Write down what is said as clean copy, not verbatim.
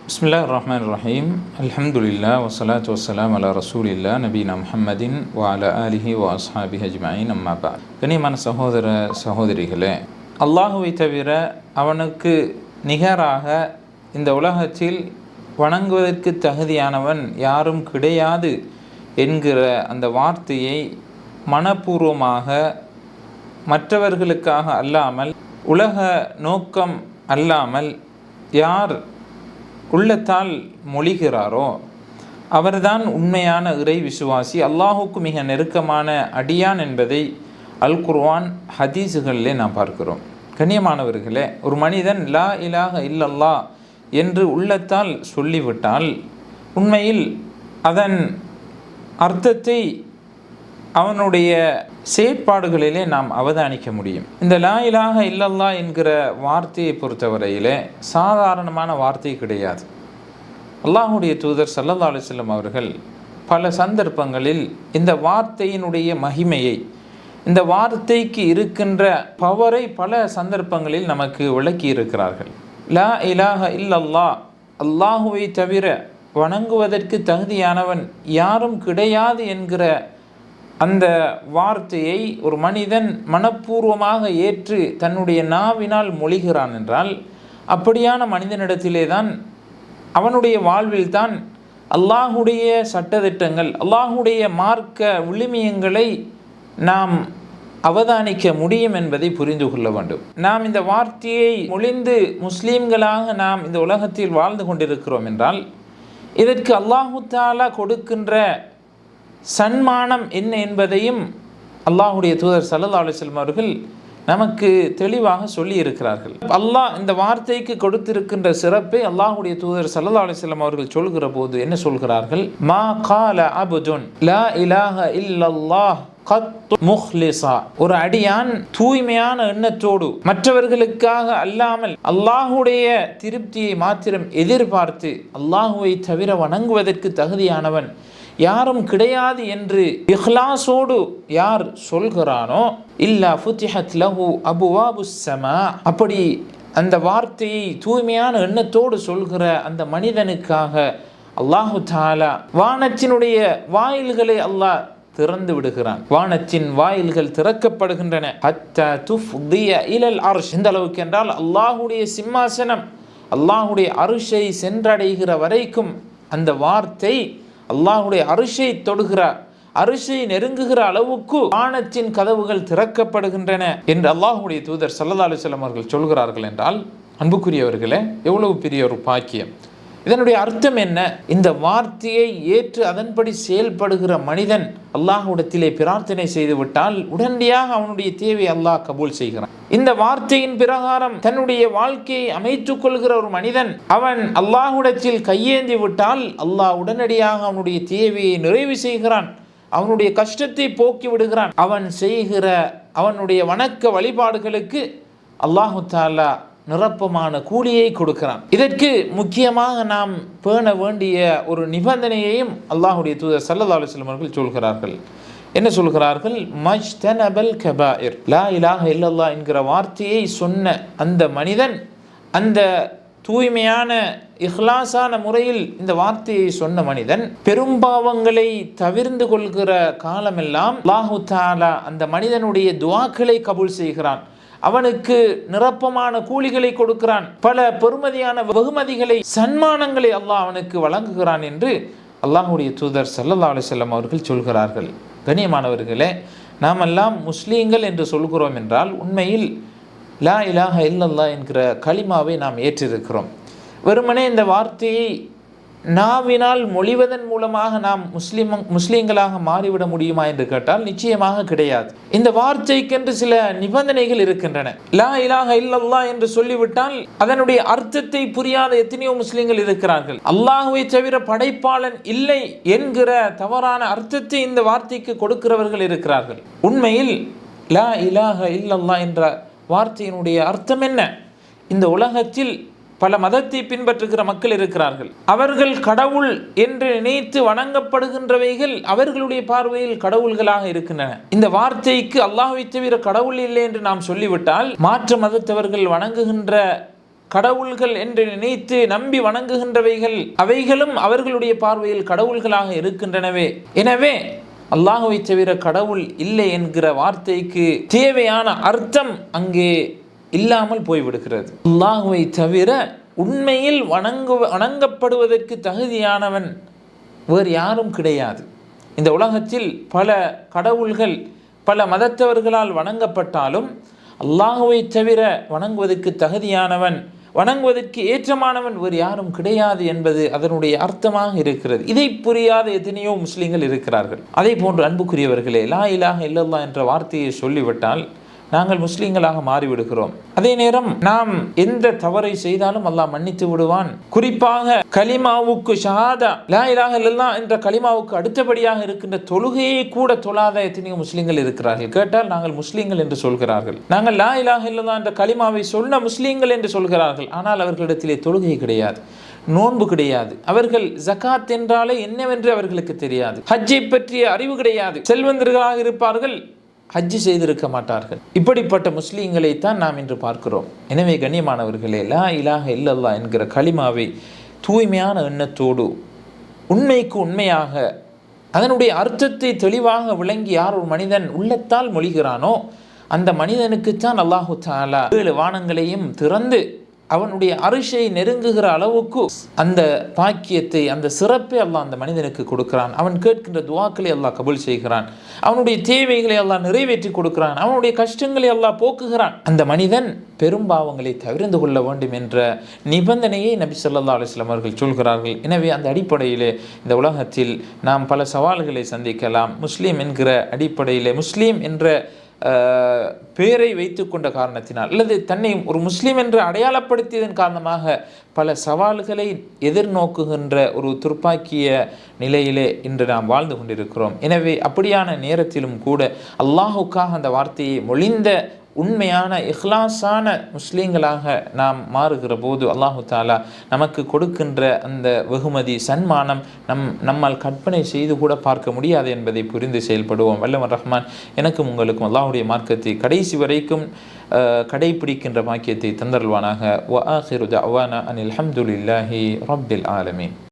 பிஸ்மில்லாஹிர் ரஹ்மானிர் ரஹீம். அல்ஹம்துலில்லாஹ் வஸ்ஸலாத்து வஸ்ஸலாம் அலா ரசூலில்லாஹ் நபீனா முஹம்மதின் வ அலா ஆலிஹி வ அஸ்ஹாபிஹி அஜ்மஈன். அம்மா பஅத். கண்ணியமான சகோதர சகோதரிகளே, அல்லாஹுவை தவிர அவனுக்கு நிகராக இந்த உலகத்தில் வணங்குவதற்கு தகுதியானவன் யாரும் கிடையாது என்கிற அந்த வார்த்தையை மனப்பூர்வமாக மற்றவர்களுக்காக அல்லாமல், உலக நோக்கம் அல்லாமல் யார் உள்ளத்தால் மொழிகிறாரோ அவர்தான் உண்மையான இறை விசுவாசி, அல்லாஹுக்கு மிக நெருக்கமான அடியான் என்பதை அல் குர்ஆன் ஹதீஸுகளிலே நாம் பார்க்கிறோம். கண்ணியமானவர்களே, ஒரு மனிதன் லா இலாஹ இல்லல்லா என்று உள்ளத்தால் சொல்லிவிட்டால் உண்மையில் அதன் அர்த்தத்தை அவனுடைய செயற்பாடுகளிலே நாம் அவதானிக்க முடியும். இந்த லா இலாஹ இல்லல்லா என்கிற வார்த்தையை பொறுத்தவரையிலே சாதாரணமான வார்த்தை கிடையாது. அல்லாஹுடைய தூதர் ஸல்லல்லாஹு அலைஹி வஸல்லம் அவர்கள் பல சந்தர்ப்பங்களில் இந்த வார்த்தையினுடைய மகிமையை, இந்த வார்த்தைக்கு இருக்கின்ற பவரை பல சந்தர்ப்பங்களில் நமக்கு விளக்கி இருக்கிறார்கள். லா இலாஹ இல்லல்லா, அல்லாஹுவை தவிர வணங்குவதற்கு தகுதியானவன் யாரும் கிடையாது என்கிற அந்த வார்த்தையை ஒரு மனிதன் மனப்பூர்வமாக ஏற்று தன்னுடைய நாவினால் மொழிகிறான் என்றால், அப்படியான மனிதனிடத்திலே தான், அவனுடைய வாழ்வில் தான் அல்லாஹுடைய சட்டதிட்டங்கள், அல்லாஹுடைய மார்க்க விழுமியங்களை நாம் அவதானிக்க முடியும் என்பதை புரிந்து கொள்ள வேண்டும். நாம் இந்த வார்த்தையை மொழிந்து முஸ்லீம்களாக நாம் இந்த உலகத்தில் வாழ்ந்து கொண்டிருக்கிறோம் என்றால், இதற்கு அல்லாஹு தஆலா கொடுக்கின்ற சன்மானம் என்ன என்பதையும் அல்லாஹுடைய தூதர் ஸல்லல்லாஹு அலைஹி வஸல்லம் அவர்கள் நமக்கு தெளிவாக சொல்லி இருக்கிறார்கள். அல்லாஹ் இந்த வார்த்தைக்கு கொடுத்திருக்கின்ற சிறப்பை அல்லாஹுடைய தூதர் ஸல்லல்லாஹு அலைஹி வஸல்லம் அவர்கள் சொல்கிற போது என்ன சொல்கிறார்கள்? மா கால அப்துன் லா இலாஹ இல்லல்லாஹ் கத் முஹ்லிஸா, ஒரு அடியான் தூய்மையான எண்ணத்தோடு மற்றவர்களுக்காக அல்லாமல் அல்லாஹுடைய திருப்தியை மாத்திரம் எதிர்பார்த்து அல்லாஹுவை தவிர வணங்குவதற்கு தகுதியானவன் யாரும் கிடையாது என்று இஹ்லாஸோடு யார் சொல்கிறானோ, இல்லா ஃபுத்திஹத் லஹு அபுவாபுஸ் ஸமா, அப்படி அந்த வார்த்தையை தூய்மையான எண்ணத்தோடு சொல்கிற அந்த மனிதனுக்காக அல்லாஹு தஆலா வானத்தினுடைய வாயில்களை அல்லாஹ் திறந்து விடுகிறான். வானத்தின் வாயில்கள் திறக்கப்படுகின்றன. ஹத்தா துஃதிய இலல் அர்ஷ், இந்த அளவுக்கு என்றால் அல்லாஹுடைய சிம்மாசனம் அல்லாஹுடைய அர்ஷை சென்றடைகிற வரைக்கும் அந்த வார்த்தை அல்லாஹுடைய அரிஷை தொடுகிற, அரிஷை நெருங்குகிற அளவுக்கு வானத்தின் கதவுகள் திறக்கப்படுகின்றன என்று அல்லாஹுடைய தூதர் ஸல்லல்லாஹு அலைஹி வஸல்லம் அவர்கள் சொல்கிறார்கள் என்றால், அன்புக்குரியவர்களே, எவ்வளவு பெரிய ஒரு பாக்கியம்! இதனுடைய அர்த்தம் என்ன? இந்த வார்த்தையை ஏற்று அதன்படி செயல்படுகிற மனிதன் அல்லாஹ்விடத்திலே பிரார்த்தனை செய்துவிட்டால் உடனடியாக அவனுடைய தேவை அல்லாஹ் கபூல் செய்கிறான். இந்த வார்த்தையின் பிரகாரம் தன்னுடைய வாழ்க்கையை அமைத்துக் கொள்கிற ஒரு மனிதன் அவன் அல்லாஹ்விடத்தில் கையேந்தி விட்டால் அல்லாஹ் உடனடியாக அவனுடைய தேவையை நிறைவு செய்கிறான், அவனுடைய கஷ்டத்தை போக்கி விடுகிறான். அவன் செய்கிற அவனுடைய வணக்க வழிபாடுகளுக்கு அல்லாஹு தஆலா நிரப்பமான கூலியை கொடுக்கிறான். இதற்கு முக்கியமாக நாம் பேண வேண்டிய ஒரு நிபந்தனையையும் அல்லாஹுடைய தூதர் ஸல்லல்லாஹு அலைஹி வஸல்லம் அவர்கள் சொல்கிறார்கள். என்ன சொல்கிறார்கள்? மஜ்தனபல் கபாயிர், லா இலாஹ இல்லல்லாஹ் என்கிற வார்த்தையை சொன்ன அந்த மனிதன், அந்த தூய்மையான இஹ்லாஸான முறையில் இந்த வார்த்தையை சொன்ன மனிதன் பெரும்பாவங்களை தவிர்ந்து கொள்கிற காலமெல்லாம் அல்லாஹு தஆலா அந்த மனிதனுடைய துஆக்களை கபூல் செய்கிறான், அவனுக்கு நிரப்பமான கூலிகளை கொடுக்கிறான், பல பெருமதியான வெகுமதிகளை, சன்மானங்களை அல்லாஹ் அவனுக்கு வழங்குகிறான் என்று அல்லாஹுடைய தூதர் ஸல்லல்லாஹு அலைஹி வஸல்லம் அவர்கள் சொல்கிறார்கள். கண்ணியமானவர்களே, நாமெல்லாம் முஸ்லீம்கள் என்று சொல்கிறோம் என்றால் உண்மையில் லா இலாஹ இல்லல்லாஹ் என்கிற கலிமாவை நாம் ஏற்றிருக்கிறோம். வெறுமனே இந்த வார்த்தையை நாவினால் மொழிவதன் மூலமாக நாம் முஸ்லீம்களாக மாறிவிட முடியுமா என்று கேட்டால் நிச்சயமாக கிடையாது. இந்த வார்த்தைக்கென்று சில நிபந்தனைகள் இருக்கின்றன. லா இலாஹ இல்லல்லாஹ் என்று சொல்லிவிட்டால் அதனுடைய அர்த்தத்தை புரியாத எத்தனையோ முஸ்லீம்கள் இருக்கிறார்கள். அல்லாஹுவை தவிர படைப்பாளன் இல்லை என்கிற தவறான அர்த்தத்தை இந்த வார்த்தைக்கு கொடுக்கிறவர்கள் இருக்கிறார்கள். உண்மையில் லா இலாஹ இல்லல்லாஹ் என்ற வார்த்தையினுடைய அர்த்தம் என்ன? இந்த உலகத்தில் பல மதத்தை பின்பற்றுகிற மக்கள் இருக்கிறார்கள். அவர்கள் கடவுள் என்று நினைத்து வணங்கப்படுகின்றவைகள் அவர்களுடைய பார்வையில் கடவுள்களாக இருக்கின்றன. இந்த வார்த்தைக்கு அல்லாஹ்வை தவிர கடவுள் இல்லை என்று நாம் சொல்லிவிட்டால் மாற்று மதத்தவர்கள் வணங்குகின்ற கடவுள்கள் என்று நினைத்து நம்பி வணங்குகின்றவைகள் அவைகளும் அவர்களுடைய பார்வையில் கடவுள்களாக இருக்கின்றனவே. எனவே அல்லாஹுவை தவிர கடவுள் இல்லை என்கிற வார்த்தைக்கு தேவையான அர்த்தம் அங்கே இல்லாமல் போய்விடுகிறது. அல்லாஹுவை தவிர உண்மையில் வணங்கப்படுவதற்கு தகுதியானவன் வேறு யாரும் கிடையாது. இந்த உலகத்தில் பல கடவுள்கள் பல மதத்தவர்களால் வணங்கப்பட்டாலும் அல்லாஹுவை தவிர வணங்குவதற்கு தகுதியானவன், வணங்குவதற்கு ஏற்றமானவன் வேறு யாரும் கிடையாது என்பது அதனுடைய அர்த்தமாக இருக்கிறது. இதை புரியாத எத்தனையோ முஸ்லீம்கள் இருக்கிறார்கள். அதே போன்று அன்புக்குரியவர்களே, லா இலாஹ இல்லல்லாஹ் என்ற வார்த்தையை சொல்லிவிட்டால் நாங்கள் முஸ்லீம்களாக மாறிவிடுகிறோம். அதே நேரம் நாம் எந்த தவறை செய்தாலும் அல்லாஹ் மன்னித்து விடுவான். குறிப்பாக கலிமாவுக்கு ஷஹாதா லா இலாஹ இல்லல்லாஹ் என்ற கலிமாவுக்கு அடுத்தபடியாக இருக்கின்ற தொழுகையை கூட தொழாத எத்தனையோ முஸ்லீம்கள் இருக்கிறார்கள். கேட்டால் நாங்கள் முஸ்லீம்கள் என்று சொல்கிறார்கள். நாங்கள் லா இலாஹ இல்லல்லாஹ் என்ற கலிமாவை சொன்ன முஸ்லீம்கள் என்று சொல்கிறார்கள். ஆனால் அவர்களிடத்திலே தொழுகை கிடையாது, நோன்பு கிடையாது. அவர்கள் ஜகாத் என்றாலே என்னவென்று அவர்களுக்கு தெரியாது. ஹஜ்ஜை பற்றிய அறிவு கிடையாது. செல்வந்தர்களாக இருப்பார்கள், ஹஜ்ஜி செய்திருக்க மாட்டார்கள். இப்படிப்பட்ட முஸ்லீம்களைத்தான் நாம் இன்று பார்க்கிறோம். எனவே கண்ணியமானவர்களே, லா இலாஹ இல்லல்லாஹ் என்கிற கலிமாவை தூய்மையான எண்ணத்தோடு உண்மைக்கு உண்மையாக அதனுடைய அர்த்தத்தை தெளிவாக விளங்கி யார் ஒரு மனிதன் உள்ளத்தால் மொழிகிறானோ அந்த மனிதனுக்குத்தான் அல்லாஹு தஆலா 7 வானங்களையும் திறந்து அவனுடைய அரிஷை நெருங்குகிற அளவுக்கு அந்த பாக்கியத்தை, அந்த சிறப்பை அல்லாஹ் அந்த மனிதனுக்கு கொடுக்கிறான். அவன் கேட்கின்ற துஆக்களை அல்லாஹ் கபூல் செய்கிறான். அவனுடைய தேவைகளை அல்லாஹ் நிறைவேற்றி கொடுக்கிறான். அவனுடைய கஷ்டங்களை அல்லாஹ் போக்குகிறான். அந்த மனிதன் பெரும்பாவங்களை தவிர்த்து கொள்ள வேண்டும் என்ற நிபந்தனையை நபி ஸல்லல்லாஹு அலைஹி வஸல்லம் அவர்கள் சொல்கிறார்கள். எனவே அந்த அடிப்படையிலே இந்த உலகத்தில் நாம் பல சவால்களை சந்திக்கலாம். முஸ்லீம் என்கிற அடிப்படையிலே, முஸ்லீம் என்ற பேரை வைத்து கொண்ட காரணத்தினால் அல்லது தன்னை ஒரு முஸ்லீம் என்று அடையாளப்படுத்தியதன் காரணமாக பல சவால்களை எதிர்நோக்குகின்ற ஒரு துர்ப்பாக்கிய நிலையிலே இன்று நாம் வாழ்ந்து கொண்டிருக்கிறோம். எனவே அப்படியான நேரத்திலும் கூட அல்லாஹுக்காக அந்த வார்த்தையை மொழிந்த உண்மையான இஹ்லாஸான முஸ்லீம்களாக நாம் மாறுகிற போது அல்லாஹு தாலா நமக்கு கொடுக்கின்ற அந்த வெகுமதி, சன்மானம் நம்மால் கற்பனை செய்து கூட பார்க்க முடியாது என்பதை புரிந்து செயல்படுவோம். வல்லவர் ரஹ்மான் எனக்கும் உங்களுக்கும் அல்லாஹுடைய மார்க்கத்தை கடைசி வரைக்கும் கடைபிடிக்கின்ற பாக்கியத்தை தந்தருள்வானாக. வ ஆகிரு தஅவானா அனில் ஹம்துலில்லாஹி ரப்பில் ஆலமீன்.